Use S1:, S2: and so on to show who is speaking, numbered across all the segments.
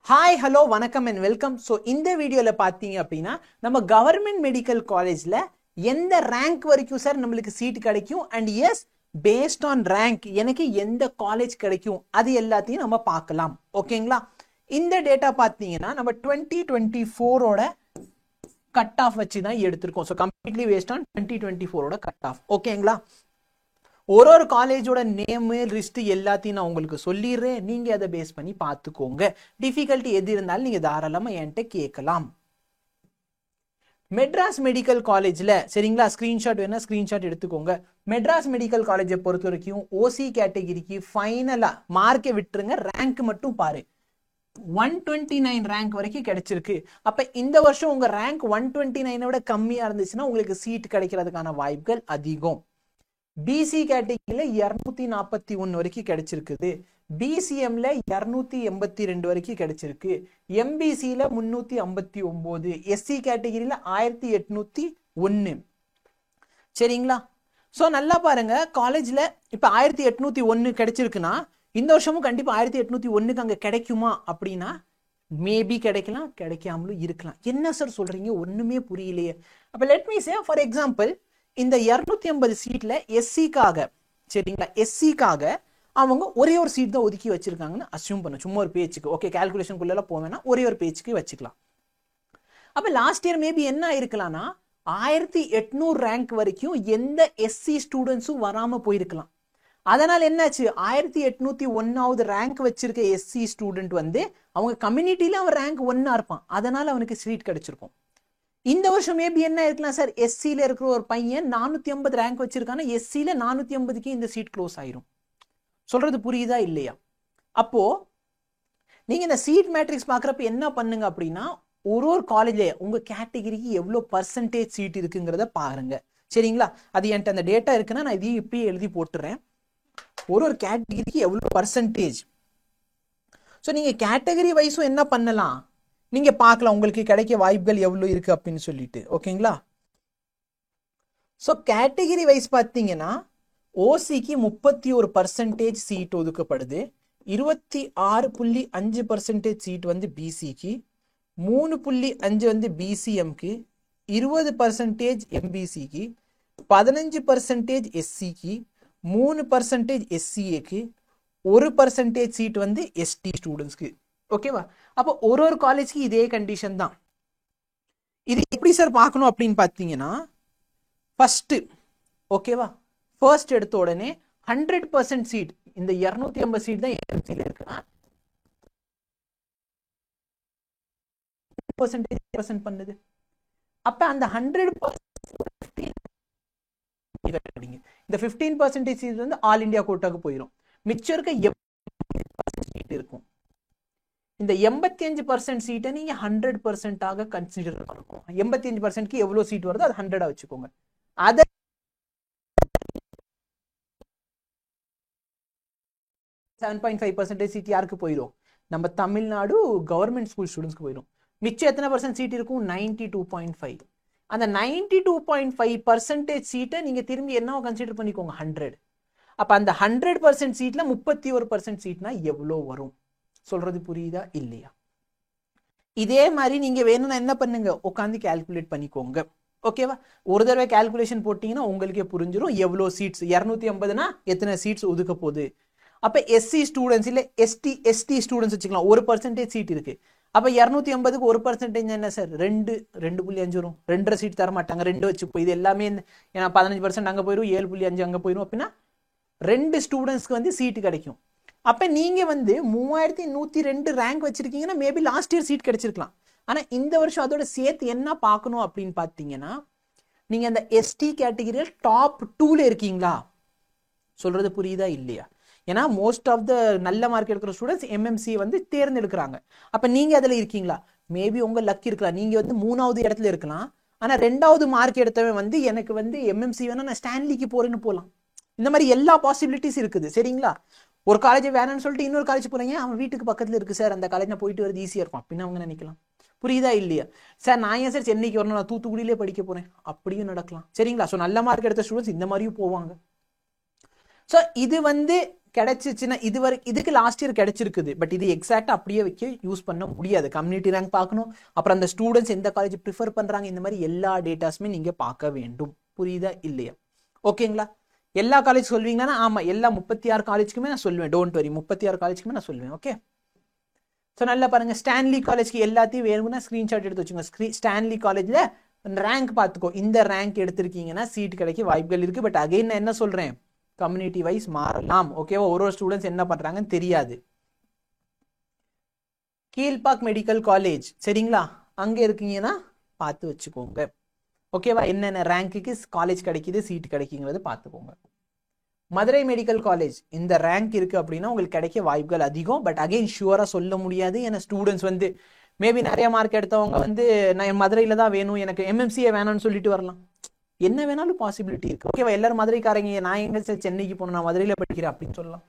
S1: Hi hello வணக்கம் and welcome. So இந்த வீடியோவில் பார்த்தீங்க அப்படின்னா நம்ம கவர்மெண்ட் மெடிக்கல் காலேஜில் எந்த ரேங்க் வரைக்கும் சார் நம்மளுக்கு சீட் கிடைக்கும் and is based on rank எனக்கு எந்த காலேஜ் கிடைக்கும் அது எல்லாத்தையும் நம்ம பார்க்கலாம். ஓகேங்களா? இந்த டேட்டா பார்த்தீங்கன்னா நம்ம 2024 கட் ஆஃப் வச்சு தான் எடுத்திருக்கோம். So completely based on 2024 cut off. ஓகேங்களா? ஒரு காலேஜோட நேமு லிஸ்ட் எல்லாத்தையும் நான் உங்களுக்கு சொல்லிடுறேன். நீங்க அதை பேஸ் பண்ணி பார்த்துக்கோங்க. டிஃபிகல்ட்டி எது இருந்தாலும் நீங்க தாராளமா என்கிட்ட கேட்கலாம். மெட்ராஸ் மெடிக்கல் காலேஜ்ல சரிங்களா, ஸ்கிரீன்ஷாட் வேணா ஸ்கிரீன்ஷாட் எடுத்துக்கோங்க. மெட்ராஸ் மெடிக்கல் காலேஜை பொறுத்த வரைக்கும் ஓசி கேட்டகிரிக்கு ஃபைனலா மார்க்கை விட்டுருங்க, ரேங்க் மட்டும் பாரு. 129 ரேங்க் வரைக்கும் கிடைச்சிருக்கு. அப்ப இந்த வருஷம் உங்க ரேங்க் 129 விட கம்மியா இருந்துச்சுன்னா உங்களுக்கு சீட் கிடைக்கிறதுக்கான வாய்ப்புகள் அதிகம். பிசி கேட்டகிரியில 241 வரைக்கும் கிடைச்சிருக்குது. பிசிஎம்ல 282 வரைக்கும் கிடைச்சிருக்கு. எம்பிசியில 359, எஸ்சி கேட்டகிரியில 1801. சரிங்களா? ஸோ நல்லா பாருங்க, காலேஜ்ல இப்ப 1801 கிடைச்சிருக்குன்னா இந்த வருஷமும் கண்டிப்பா 1801 அங்க கிடைக்குமா அப்படின்னா மேபி கிடைக்கலாம், கிடைக்காமலும் இருக்கலாம். என்ன சார் சொல்றீங்க, ஒண்ணுமே புரியலையே. அப்ப let me say for example, இந்த 250 சீட்ல எஸ்சிக்காக சரிங்களா, எஸ்சிக்காக அவங்க ஒரே ஒரு சீட் தான் ஒதுக்கி வச்சிருக்காங்கன்னு அசியூம் பண்ண, சும்மா ஒரு பேச்சுக்கு. ஓகே, கால்குலேஷனுக்குள்ள போவேன்னா ஒரே ஒரு பேச்சுக்கு வச்சுக்கலாம். அப்ப லாஸ்ட் இயர் மேபி என்ன இருக்கலாம்னா 1800 ரேங்க் வரைக்கும் எந்த எஸ்சி ஸ்டூடெண்ட்ஸும் வராம போயிருக்கலாம். அதனால என்னாச்சு, 1801 ரேங்க் வச்சிருக்க எஸ்சி ஸ்டூடெண்ட் வந்து அவங்க கம்யூனிட்டியில அவன் ரேங்க் 1 இருப்பான், அதனால அவனுக்கு சீட் கிடைச்சிருக்கும். இந்த வருஷம் மேபி என்ன இருக்கலாம் சார், எஸ்சியில இருக்கிற ஒரு பையன் 450 ரேங்க் வச்சிருக்கான, எஸ்சியில 450க்கு இந்த சீட் க்ளோஸ் ஆயிரும். சொல்றது புரியுதா இல்லையா? அப்போ நீங்க இந்த சீட் மேட்ரிக்ஸ் பாக்குறப்ப என்ன பண்ணுங்க அப்படின்னா, ஒரு காலேஜ்ல உங்க கேட்டகிரிக்கு எவ்வளவு பர்சன்டேஜ் சீட் இருக்குங்கிறத பாருங்க. சரிங்களா? அது என்கிட்ட அந்த டேட்டா இருக்குன்னா நான் இதையும் இப்பயே எழுதி போட்டுறேன். ஒரு கேட்டகிரிக்கு எவ்வளவு பர்சன்டேஜ். ஸோ நீங்க கேட்டகரி வைஸும் என்ன பண்ணலாம், நீங்க பார்க்கலாம் உங்களுக்கு கிடைக்க வாய்ப்புகள் எவ்வளவு இருக்கு அப்படின்னு சொல்லிட்டு. ஓகேங்களா? ஸோ கேட்டகிரி வைஸ் பார்த்தீங்கன்னா ஓசிக்கு 31% சீட் ஒதுக்கப்படுது, 26.5% சீட் வந்து பிசிக்கு, 3.5 வந்து பிசிஎம்க்கு, 20% எம்பிசிக்கு, 15% எஸ்சிக்கு, 3% எஸ்சிஏக்கு, 1% சீட் வந்து எஸ்டி ஸ்டூடெண்ட்ஸ்க்கு. ஓகேவா? அப்போ ஒரு காலேஜ்க்கு இதே கண்டிஷன் தான். இது எப்படி சார் பார்க்கணும் அப்படின்னு பார்த்தீங்கன்னா, ஃபர்ஸ்ட் ஓகேவா, ஃபர்ஸ்ட் எடுத்த உடனே 100% சீட், இந்த 250 சீட் தான் எம்சில இருக்கு. பண்ணுது. அப்ப அந்த 100% இந்த 15% சீட் வந்து ஆல் இந்தியா கோட்டாக்கு போயிடும். மிச்சம் இருக்க சீட் இருக்கும். இந்த 85% சீட்டை நீங்க 100% கன்சிடர் பண்ணணும். 85% எவ்வளவு சீட் வருதோ அது 100 வச்சுக்கோங்க. அத 7.5% சீட் யாருக்கு போயிடும், நம்ம தமிழ்நாடு கவர்மெண்ட் ஸ்கூல் ஸ்டூடெண்ட்ஸ்க்கு போயிடும். மிச்சம் எத்தனை பர்சன்ட் சீட் இருக்கும், 92.5. அந்த 92.5% சீட்டை நீங்க திரும்பி என்ன கன்சிடர் பண்ணிக்கோங்க, 100. அப்ப அந்த 100% சீட்ல 31% சீட்னா எவ்வளவு வரும், சொல்றது புரியுதா இல்லையா? இதே மாதிரி நீங்க வேணும்னா என்ன பண்ணுங்க, உட்காந்து கால்குலேட் பண்ணிக்கோங்க. ஓகேவா? ஒரு தடவை கால்குலேஷன் போட்டீங்கன்னா உங்களுக்கே புரிஞ்சிடும் எவ்வளவு சீட்ஸ். 250னா எத்தனை சீட்ஸ் ஒதுக்க போகுது. அப்ப எஸ்சி ஸ்டூடெண்ட்ஸ் இல்ல எஸ்டி ஸ்டூடெண்ட்ஸ் வச்சுக்கலாம், 1% சீட் இருக்கு. அப்ப 250க்கு 1% என்ன சார், 2.5 வரும். 2.5 சீட் தர மாட்டாங்க, 2 வச்சுப்போ. இது எல்லாமே ஏன்னா 15% அங்க போயிடும், 7.5 அங்க போயிடும். அப்படின்னா 2 ஸ்டூடெண்ட்ஸ்க்கு வந்து சீட் கிடைக்கும். அப்ப நீங்க வந்து 3102 ரேங்க் வச்சிருக்கீங்கன்னா மேபி லாஸ்ட் இயர் சீட் கிடைச்சிருக்கலாம். ஆனா இந்த வருஷம் அதோட சேர்த்து என்ன பார்க்கணும் அப்படின்னு பாத்தீங்கன்னா, நீங்க அந்த எஸ்டி கேட்டகிரியில் டாப் 2ல இருக்கீங்களா, சொல்றது புரியுதா இல்லையா? ஏன்னா மோஸ்ட் ஆஃப் த நல்ல மார்க் எடுக்கிற ஸ்டூடெண்ட்ஸ் எம்எம்சி வந்து தேர்ந்தெடுக்கிறாங்க. அப்ப நீங்க அதுல இருக்கீங்களா, மேபி உங்க லக் இருக்கலாம், நீங்க வந்து 3வது இடத்துல இருக்கலாம். ஆனா 2வது மார்க் எடுத்தவன் வந்து எனக்கு வந்து எம்எம்சி வேணா நான் ஸ்டான்லிக்கு போறேன்னு போலாம். இந்த மாதிரி எல்லா பாசிபிலிட்டிஸ் இருக்குது. சரிங்களா? ஒரு காலேஜ் வேணும்னு சொல்லிட்டு இன்னொரு காலேஜ் போறீங்க, அவன் வீட்டுக்கு பக்கத்துல இருக்கு சார், அந்த காலேஜ் நான் போயிட்டு வரது ஈஸியா இருக்கும் அப்படின்னு அவங்க நினைக்கலாம். புரியுதா இல்லையா? சார் நான் ஏன் சார் சென்னைக்கு வரணும், நான் தூத்துக்குடியிலே படிக்க போறேன், அப்படியும் நடக்கலாம். சரிங்களா? ஸோ நல்ல மார்க் எடுத்த ஸ்டூடெண்ட்ஸ் இந்த மாதிரியும் போவாங்க. ஸோ இது வந்து கிடைச்சிச்சுன்னா இதுக்கு லாஸ்ட் இயர் கிடைச்சிருக்குது. பட் இது எக்ஸாக்டா அப்படியே வைக்க யூஸ் பண்ண முடியாது. கம்யூனிட்டி ரேங்க் பார்க்கணும், அப்புறம் அந்த ஸ்டூடெண்ட்ஸ் எந்த காலேஜ் ப்ரிஃபர் பண்றாங்க, இந்த மாதிரி எல்லா டேட்டாஸுமே நீங்க பார்க்க வேண்டும். புரியுதா இல்லையா? ஓகேங்களா? எல்லா காலேஜ் சொல்வீங்கன்னா ஆமா, எல்லா 36 காலேஜுக்குமே நான் சொல்லுவேன். டோன்ட் வரி, 36 காலேஜுக்குமே நான் சொல்லுவேன். ஓகே, ஸோ நல்லா பாருங்க. ஸ்டான்லி காலேஜ்க்கு எல்லாத்தையும் வேணும்னா ஸ்கிரீன்ஷாட் எடுத்து வச்சுங்க. ஸ்டான்லி காலேஜ்ல ரேங்க் பார்த்துக்கோ. இந்த ரேங்க் எடுத்திருக்கீங்கன்னா சீட் கிடைக்க வாய்ப்புகள் இருக்கு. பட் அகைன் நான் என்ன சொல்றேன், கம்யூனிட்டி வைஸ் மாறலாம். ஓகேவா? ஒரு ஸ்டூடெண்ட்ஸ் என்ன பண்றாங்கன்னு தெரியாது. கீழ்பாக் மெடிக்கல் காலேஜ், சரிங்களா? அங்க இருக்கீங்கன்னா பார்த்து வச்சுக்கோங்க. ஓகேவா? என்னென்ன ரேங்க்குக்கு காலேஜ் கிடைக்குது, சீட் கிடைக்குங்கிறது பார்த்துக்கோங்க. மதுரை மெடிக்கல் காலேஜ் இந்த ரேங்க் இருக்கு அப்படின்னா உங்களுக்கு கிடைக்க வாய்ப்புகள் அதிகம். பட் அகைன் ஷுவரா சொல்ல முடியாது. ஏன்னா ஸ்டூடெண்ட்ஸ் வந்து மேபி நிறைய மார்க் எடுத்தவங்க வந்து நான் மதுரையில தான் வேணும், எனக்கு எம்எம்சிஏ வேணும்னு சொல்லிட்டு வரலாம். என்ன வேணாலும் பாசிபிலிட்டி இருக்கு. ஓகேவா? எல்லாரும் மதுரைக்காரங்க, நான் எங்க சென்னைக்கு போகணும், நான் மதுரையில படிக்கிறேன் அப்படின்னு சொல்லலாம்.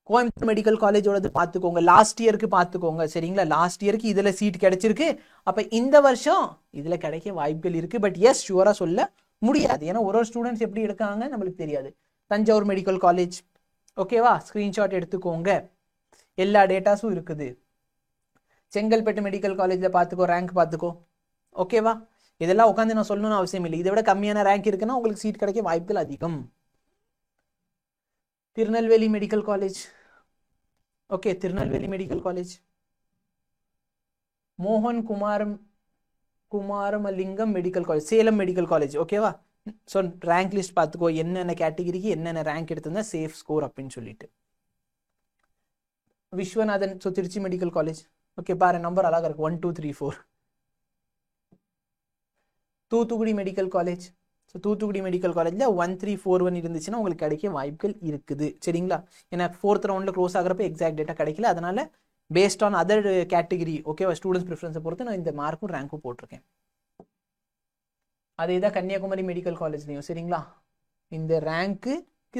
S1: கோயம்புத்தூர் மெடிக்கல் காலேஜோடது பார்த்துக்கோங்க, லாஸ்ட் இயருக்கு பார்த்துக்கோங்க. சரிங்களா? லாஸ்ட் இயருக்கு இதுல சீட் கிடைச்சிருக்கு, அப்ப இந்த வருஷம் இதுல கிடைக்க வாய்ப்புகள் இருக்கு. பட் எஸ் ஷுவரா சொல்ல முடியாது. ஏன்னா ஒரு ஸ்டூடெண்ட்ஸ் எப்படி எடுக்காங்க நம்மளுக்கு தெரியாது. தஞ்சாவூர் மெடிக்கல் காலேஜ், ஓகேவா? ஸ்கிரீன்ஷாட் எடுத்துக்கோங்க, எல்லா டேட்டாஸும் இருக்குது. செங்கல்பட்டு மெடிக்கல் காலேஜ்ல பார்த்துக்கோ, ரேங்க் பார்த்துக்கோ. ஓகேவா? இதெல்லாம் உட்காந்து நான் சொல்லணும்னு அவசியம் இல்லை. இதை விட கம்மியான ரேங்க் இருக்குன்னா உங்களுக்கு சீட் கிடைக்க வாய்ப்புகள் அதிகம். Tirunelveli medical college, okay, Tirunelveli medical college. மோகன் Kumaramangalam medical college, Salem medical college. ஓகேவா? ஸோ ரேங்க் லிஸ்ட் பார்த்துக்கோ, என்னென்ன கேட்டகிரிக்கு என்னென்ன ரேங்க் எடுத்திருந்தா சேஃப் ஸ்கோர் அப்படின்னு சொல்லிட்டு. Viswanathan, so Trichy medical college. Okay, பாரு நம்பர் அழகா இருக்கு, 1 2 3 4. Thoothukudi medical college, so Thoothukudi medical காலேஜில் 1341 இருந்துச்சுன்னா உங்களுக்கு கிடைக்க வாய்ப்புகள் இருக்குது. சரிங்களா? ஏன்னா 4th ரவுண்டில் க்ளோஸ் ஆகிறப்ப எக்ஸாக்ட் டேட்டா கிடைக்கல, அதனால பேஸ்ட் ஆன் அதர் கேட்டகிரி, ஓகேவா, ஸ்டூடெண்ட்ஸ் ப்ரிஃபரன்ஸை பொறுத்து நான் இந்த மார்க்கும் ரேங்க்கும் போட்டிருக்கேன். அதே தான் கன்னியாகுமரி மெடிக்கல் காலேஜ்லையும். சரிங்களா? இந்த ரேங்க்கு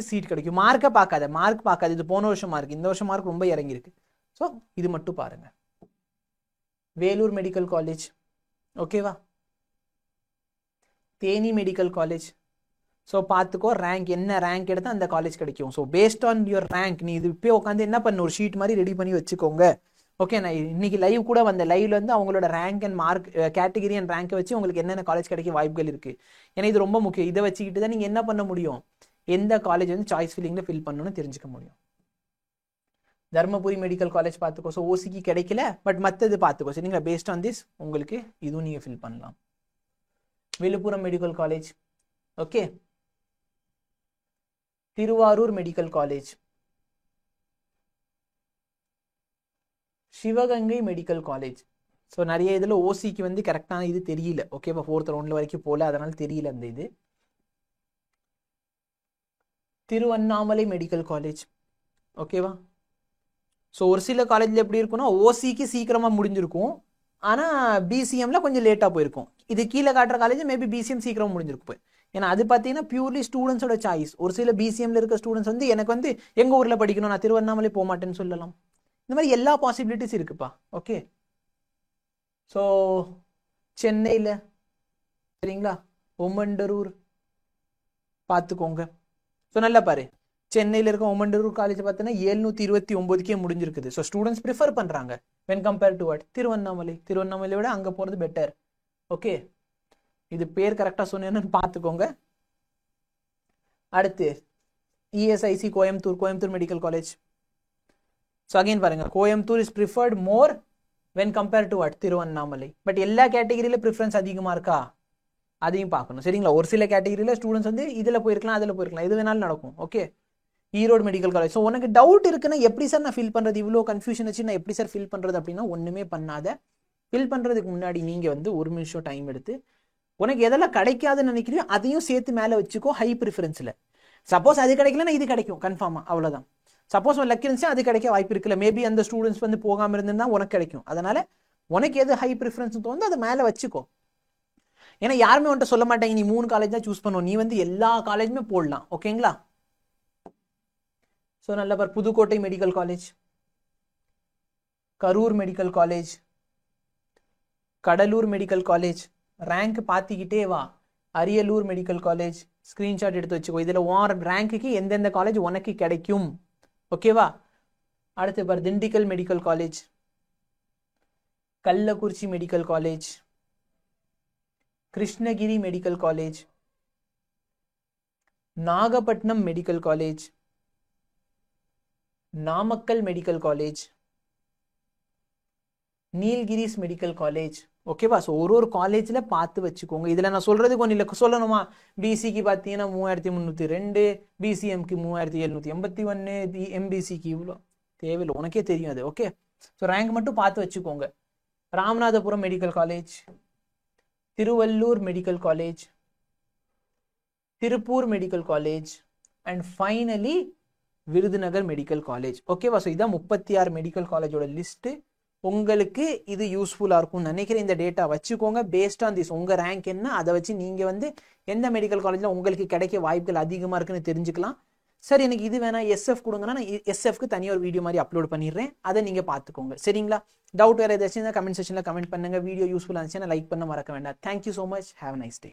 S1: சீட் கிடைக்கும். மார்க்கை பார்க்காத, இது போன வருஷம் மார்க், இந்த வருஷம் மார்க் ரொம்ப இறங்கியிருக்கு. ஸோ இது மட்டும் பாருங்க. வேலூர் மெடிக்கல் காலேஜ், ஓகேவா? Theni medical college. ஸோ பார்த்துக்கோ, ரேங்க் என்ன ரேங்க் எடுத்தால் அந்த காலேஜ் கிடைக்கும். So based on your rank நீ இது இப்போ உட்காந்து என்ன பண்ணு, ஒரு ஷீட் மாதிரி ரெடி பண்ணி வச்சுக்கோங்க. ஓகே, நான் இன்னைக்கு லைவ் கூட வந்த லைவ்ல வந்து அவங்களோட rank and mark category and ரேங்கை வச்சு உங்களுக்கு என்னென்ன காலேஜ் கிடைக்க வாய்ப்புகள் இருக்கு. ஏன்னா இது ரொம்ப முக்கியம். இதை வச்சுக்கிட்டு தான் நீங்க என்ன பண்ண முடியும், எந்த காலேஜ் வந்து சாய்ஸ் ஃபில்லிங்ல ஃபில் பண்ணணும்னு தெரிஞ்சுக்க முடியும். தர்மபுரி மெடிக்கல் காலேஜ் பார்த்துக்கோ. ஸோ ஓசிக்கு கிடைக்கல, பட் மற்றது பார்த்துக்கோ. சரிங்களா? பேஸ்ட் ஆன் திஸ் உங்களுக்கு இதுவும் நீங்க ஃபில் பண்ணலாம். Villupuram medical college, okay. Thiruvarur medical college, Sivaganga medical college. So நிறைய இதில் ஓசிக்கு வந்து கரெக்டான இது தெரியல. ஓகேவா? 4th ரவுண்டில் வரைக்கும் போல, அதனால தெரியல அந்த இது. திருவண்ணாமலை மெடிக்கல் காலேஜ், ஓகேவா? ஸோ ஒரு சில காலேஜில் எப்படி இருக்குன்னா ஓசிக்கு சீக்கிரமாக முடிஞ்சிருக்கும், ஆனால் பிசிஎம்ல கொஞ்சம் லேட்டாக போயிருக்கும். இது கீழே காட்டுற காலேஜ் மேபி பிசிஎம் சீக்கிரம் முடிஞ்சிருக்கு. ஏன்னா அது பார்த்தீங்கன்னா பியூர்லி ஸ்டூடெண்ட்ஸோட சாய்ஸ். ஒரு சில பிசிஎம்ல இருக்க ஸ்டூடெண்ட்ஸ் வந்து எனக்கு வந்து எங்கள் ஊரில் படிக்கணும், நான் திருவண்ணாமலை போக மாட்டேன்னு சொல்லலாம். இந்த மாதிரி எல்லா பாசிபிலிட்டிஸ் இருக்குப்பா. ஓகே, ஸோ சென்னையில், சரிங்களா, ஒமண்டரூர் பார்த்துக்கோங்க. ஸோ நல்லா பாரு, சென்னையில் இருக்க ஒமண்டரூர் காலேஜ் பார்த்தீங்கன்னா 729 முடிஞ்சிருக்குது. ஸோ ஸ்டூடெண்ட்ஸ் ப்ரிஃபர் பண்ணுறாங்க when compare to what Tiruvannamalai விட அங்கே போகிறது பெட்டர். ஓகே, இது பேர் கரெக்டாக சொன்னேன்னு பார்த்துக்கோங்க. அடுத்து ESIC Coimbatore medical college. So again பாருங்க, Coimbatore is preferred more when compare to what Tiruvannamalai. But எல்லா கேட்டகிரியில ப்ரிஃபரன்ஸ் அதிகமாக இருக்கா, அதையும் பார்க்கணும். சரிங்களா? ஒரு சில கேட்டகிரியில் ஸ்டூடெண்ட்ஸ் வந்து இதில் போயிருக்கலாம், அதில் போயிருக்கலாம், எது வேணாலும் நடக்கும். Okay, Erode medical college. So உனக்கு டவுட் இருக்குன்னா எப்படி சார் நான் ஃபில் பண்ணுறது, இவ்வளோ கன்ஃபியூஷன் வச்சு நான் எப்படி சார் ஃபில் பண்ணுறது அப்படின்னா ஒன்றுமே பண்ணாத. ஃபில் பண்ணுறதுக்கு முன்னாடி நீங்கள் வந்து 1 நிமிஷம் டைம் எடுத்து உனக்கு எதெல்லாம் கிடைக்காதுன்னு நினைக்கிறியோ அதையும் சேர்த்து மேலே வச்சுக்கோ ஹை ப்ரிஃபரன்ஸில். சப்போஸ் அது கிடைக்கலன்னா இது கிடைக்கும் கன்ஃபார்மாக, அவ்வளோதான். சப்போஸ் உன் லக் இருந்துச்சு அது கிடைக்க வாய்ப்பு இருக்குல்ல, மேபி அந்த ஸ்டூடெண்ட்ஸ் வந்து போகாமல் இருந்திருந்தா உனக்கு கிடைக்கும். அதனால உனக்கு எது ஹை ப்ரிஃபரன்ஸ் தோணுதோ அதை மேலே வச்சுக்கோ. ஏன்னா யாருமே உன்ட்ட சொல்ல மாட்டாங்க நீ 3 காலேஜ் தான் சூஸ் பண்ணுவோம், நீ வந்து எல்லா காலேஜுமே போடலாம். ஓகேங்களா? ஸோ நல்ல பார், Pudukkottai medical college, Karur medical college, Cuddalore medical college. Rank பார்த்திக்கிட்டே வா. அரியலூர் மெடிக்கல் காலேஜ் ஸ்கிரீன்ஷாட் எடுத்து வச்சுக்கோ. இதில் உன் ரேங்க்குக்கு எந்தெந்த காலேஜ் உனக்கு கிடைக்கும், ஓகேவா? அடுத்து பார், Dindigul medical college, Kallakurichi medical college, Krishnagiri medical college, Nagapattinam medical college, Namakkal medical college, Nilgiris medical college, ஓகேவா? ஸோ ஒரு காலேஜில் பார்த்து வச்சுக்கோங்க. இதில் நான் சொல்கிறது கொஞ்சம் இல்லை சொல்லணுமா? பிசிக்கு பார்த்தீங்கன்னா 3302, பிசிஎம்க்கு 3781, எம்பிசிக்கு இவ்வளோ தேவையில்லை, உனக்கே தெரியும் அது, ஓகே? ஸோ ரேங்க் மட்டும் பார்த்து வச்சுக்கோங்க. Ramanathapuram medical college, Thiruvallur medical college, Tiruppur medical college and finally Virudhunagar medical college, ஓகேவா? ஸோ இதான் 36 மெடிக்கல் காலேஜோட லிஸ்ட்டு. உங்களுக்கு இது யூஸ்ஃபுல்லாக இருக்கும்னு நினைக்கிறேன். இந்த டேட்டா வச்சுக்கோங்க. பேஸ்ட் ஆன் திஸ் உங்கள் ரேங்க் என்ன, அதை வச்சு நீங்கள் வந்து எந்த மெடிக்கல் காலேஜில் உங்களுக்கு கிடைக்க வாய்ப்புகள் அதிகமாக இருக்குன்னு தெரிஞ்சுக்கலாம். சரி, எனக்கு இது வேணாம் எஸ்எஃப் கொடுங்கன்னா நான் எஸ்எஃப்க்கு தனியாக ஒரு வீடியோ மாதிரி அப்லோட் பண்ணிடுறேன், அதை நீங்கள் பார்த்துக்கோங்க. சரிங்களா? டவுட் வேறு ஏதாச்சும் கமெண்ட் செக்ஷனில் கமெண்ட் பண்ணுங்கள். வீடியோ யூஸ்ஃபுல்லாக இருந்துச்சுன்னா லைக் பண்ண மறக்க வேண்டாம். Thank you so much. Have a nice day.